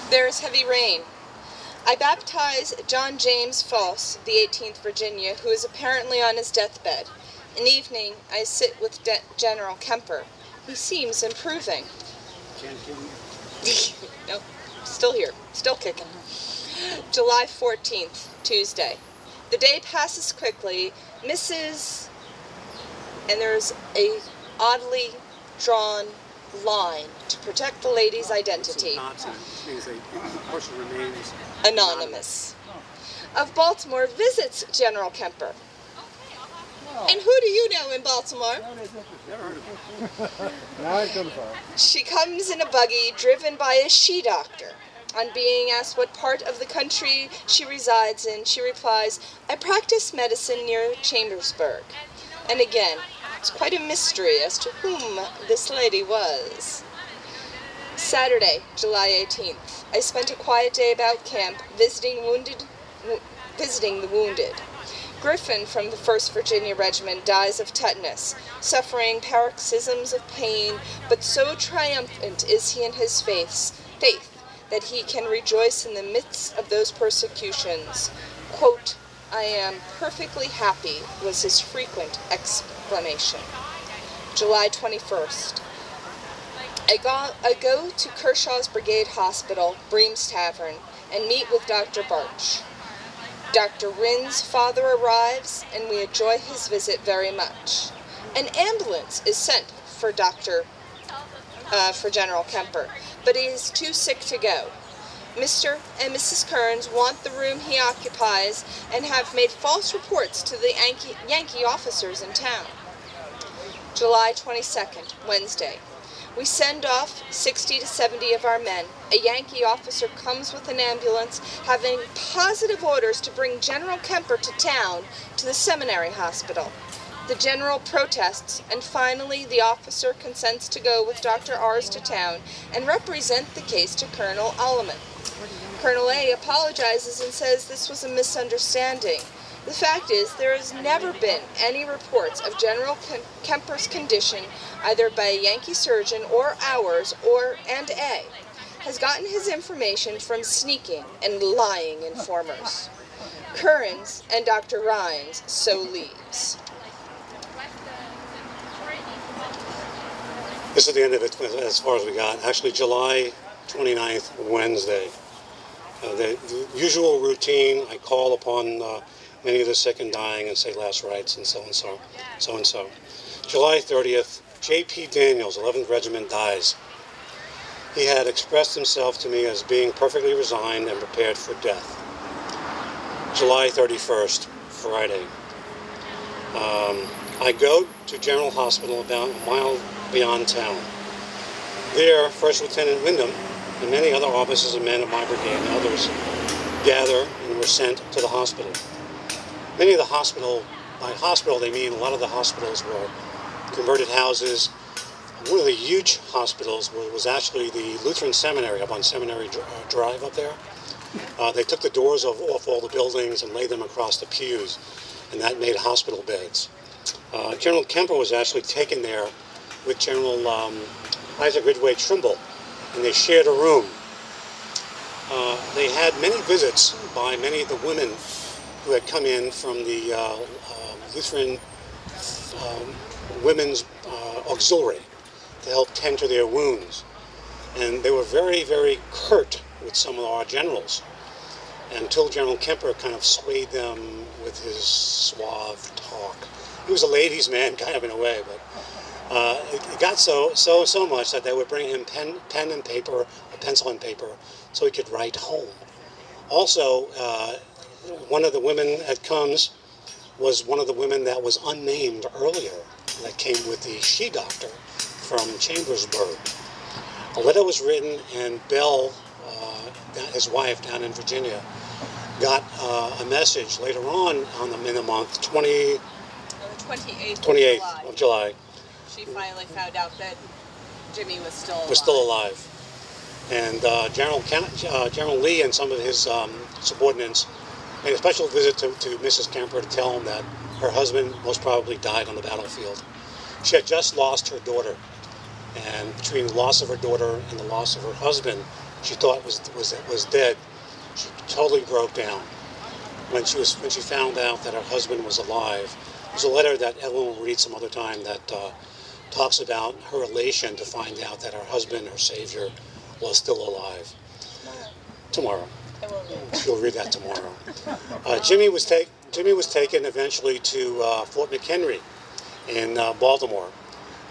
There is heavy rain. I baptize John James Foss, the 18th Virginia, who is apparently on his deathbed. In evening, I sit with General Kemper. He seems improving. Can't kill me. Nope, still here, still kicking. July 14th, Tuesday. The day passes quickly. Mrs. And there's a oddly drawn line to protect the lady's identity. Nazi means a person remains Anonymous. Of Baltimore visits General Kemper. Oh. And who do you know in Baltimore? Never heard of it. Now it comes on. She comes in a buggy driven by a she-doctor. On being asked what part of the country she resides in, she replies, "I practice medicine near Chambersburg." And again, it's quite a mystery as to whom this lady was. Saturday, July 18th. I spent a quiet day about camp, visiting the wounded. Griffin from the 1st Virginia Regiment dies of tetanus, suffering paroxysms of pain, but so triumphant is he in his faith that he can rejoice in the midst of those persecutions. Quote, "I am perfectly happy," was his frequent exclamation. July 21st. I go to Kershaw's Brigade Hospital, Bream's Tavern, and meet with Dr. Barch. Dr. Ryn's father arrives, and we enjoy his visit very much. An ambulance is sent for General Kemper, but he is too sick to go. Mr. and Mrs. Kearns want the room he occupies and have made false reports to the Yankee officers in town. July 22nd, Wednesday. We send off 60 to 70 of our men. A Yankee officer comes with an ambulance, having positive orders to bring General Kemper to town to the seminary hospital. The general protests, and finally the officer consents to go with Dr. R's to town and represent the case to Colonel Alleman. Colonel A apologizes and says this was a misunderstanding. The fact is, there has never been any reports of General Kemper's condition, either by a Yankee surgeon or ours, and A has gotten his information from sneaking and lying informers. Kearns and Dr. Rhines so leaves. This is the end of it as far as we got. Actually, July 29th, Wednesday. The usual routine, I call upon many of the sick and dying and say last rites and so and so. July 30th, J.P. Daniels, 11th Regiment, dies. He had expressed himself to me as being perfectly resigned and prepared for death. July 31st, Friday. I go to General Hospital about a mile beyond town. There, First Lieutenant Wyndham and many other officers and men of my brigade and others gather and were sent to the hospital. Many of the by hospital they mean a lot of the hospitals were converted houses. One of the huge hospitals was actually the Lutheran Seminary up on Seminary Drive up there. They took the doors off all the buildings and laid them across the pews, and that made hospital beds. General Kemper was actually taken there with General Isaac Ridgway Trimble, and they shared a room. They had many visits by many of the women who had come in from the Lutheran Women's Auxiliary to help tend to their wounds. And they were very, very curt with some of our generals, until General Kemper kind of swayed them with his suave talk. He was a ladies' man kind of in a way, but it got so much that they would bring him pen and paper, a pencil and paper, so he could write home. Also, one of the women that comes was one of the women that was unnamed earlier, that came with the she-doctor from Chambersburg. A letter was written, and Bell, his wife down in Virginia, got a message later on in the month, 28th of July. She finally found out that Jimmy was still alive. And General Lee and some of his subordinates made a special visit to Mrs. Kemper to tell him that her husband most probably died on the battlefield. She had just lost her daughter And between the loss of her daughter and the loss of her husband, she thought was dead. She totally broke down when she found out that her husband was alive. There's a letter that Evelyn will read some other time that talks about her elation to find out that her husband, her savior, was still alive. Tomorrow. She'll read that tomorrow. Jimmy was taken eventually to Fort McHenry in Baltimore.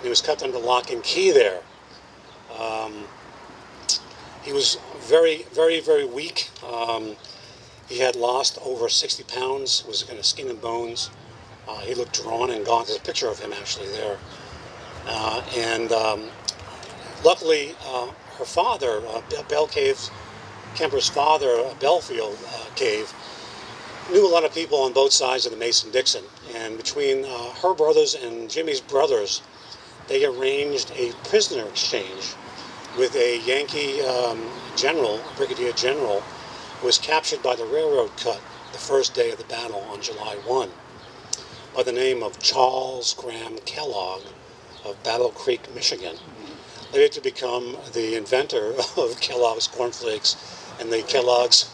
He was kept under lock and key there. He was very, very, very weak. He had lost over 60 pounds, was kind of skin and bones. He looked drawn and gaunt. There's a picture of him actually there. Luckily, her father, Kemper's father, Belfield Cave, knew a lot of people on both sides of the Mason-Dixon. And between her brothers and Jimmy's brothers, they arranged a prisoner exchange with a Yankee general, brigadier general, who was captured by the railroad cut the first day of the battle on July 1, by the name of Charles Graham Kellogg of Battle Creek, Michigan, later to become the inventor of Kellogg's cornflakes and the Kellogg's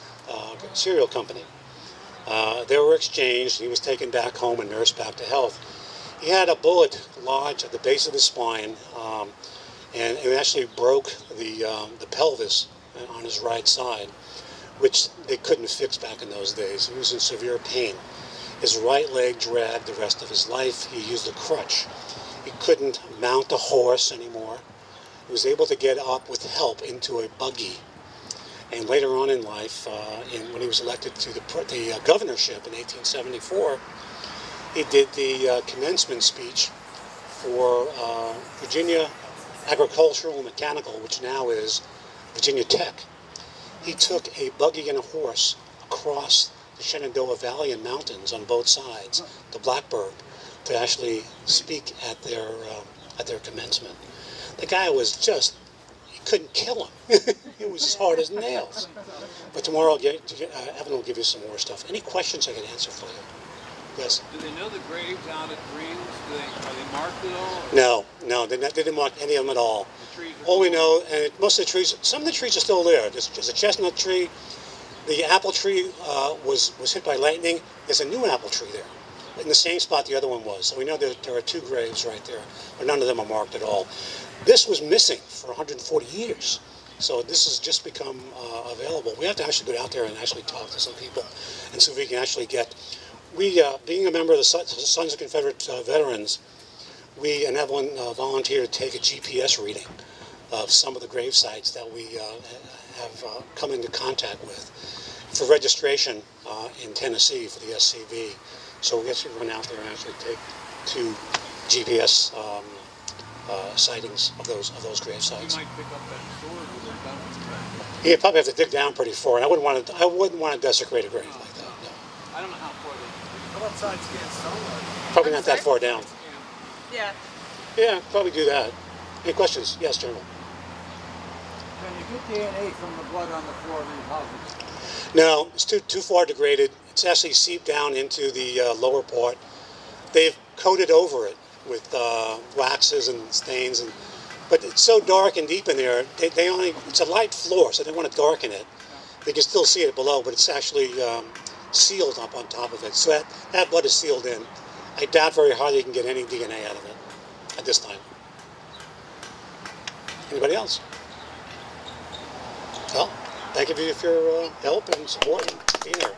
cereal company. They were exchanged. He was taken back home and nursed back to health. He had a bullet lodged at the base of his spine, and it actually broke the pelvis on his right side, which they couldn't fix back in those days. He was in severe pain. His right leg dragged the rest of his life. He used a crutch. He couldn't mount a horse anymore. He was able to get up with help into a buggy. And later on in life, when he was elected to the governorship in 1874, he did the commencement speech for Virginia Agricultural and Mechanical, which now is Virginia Tech. He took a buggy and a horse across the Shenandoah Valley and mountains on both sides, to Blackburg, to actually speak at their commencement. The guy was just, you couldn't kill him. It was as hard as nails. But tomorrow, Evan will give you some more stuff. Any questions I can answer for you? Yes? Do they know the graves out at Greens? Are they marked at all? No, they didn't mark any of them at all. All we know, and most of the trees, some of the trees are still there. There's a chestnut tree. The apple tree was hit by lightning. There's a new apple tree there, in the same spot the other one was. So we know that there are two graves right there, but none of them are marked at all. This was missing for 140 years. So this has just become available. We have to actually go out there and actually talk to some people and see if we can actually get... being a member of the Sons of Confederate Veterans, we and Evelyn volunteered to take a GPS reading of some of the grave sites that we have come into contact with for registration in Tennessee for the SCV. So we'll get to run out there and actually take 2 GPS sightings of those grave sites. You might pick up that sword with a gun. You probably have to dig down pretty far, and I wouldn't want to desecrate a grave like that. No. I don't know how far they... How about sides against sunlight? Probably not that far down. Yeah. Yeah, probably do that. Any questions? Yes, General. Can you get DNA from the blood on the floor of these houses? No, it's too far degraded. It's actually seeped down into the lower part. They've coated over it with waxes and stains, but it's so dark and deep in there. It's a light floor, so they want to darken it. They can still see it below, but it's actually sealed up on top of it. So that blood is sealed in. I doubt very hard you can get any DNA out of it at this time. Anybody else? Well, thank you for your help and support and being here.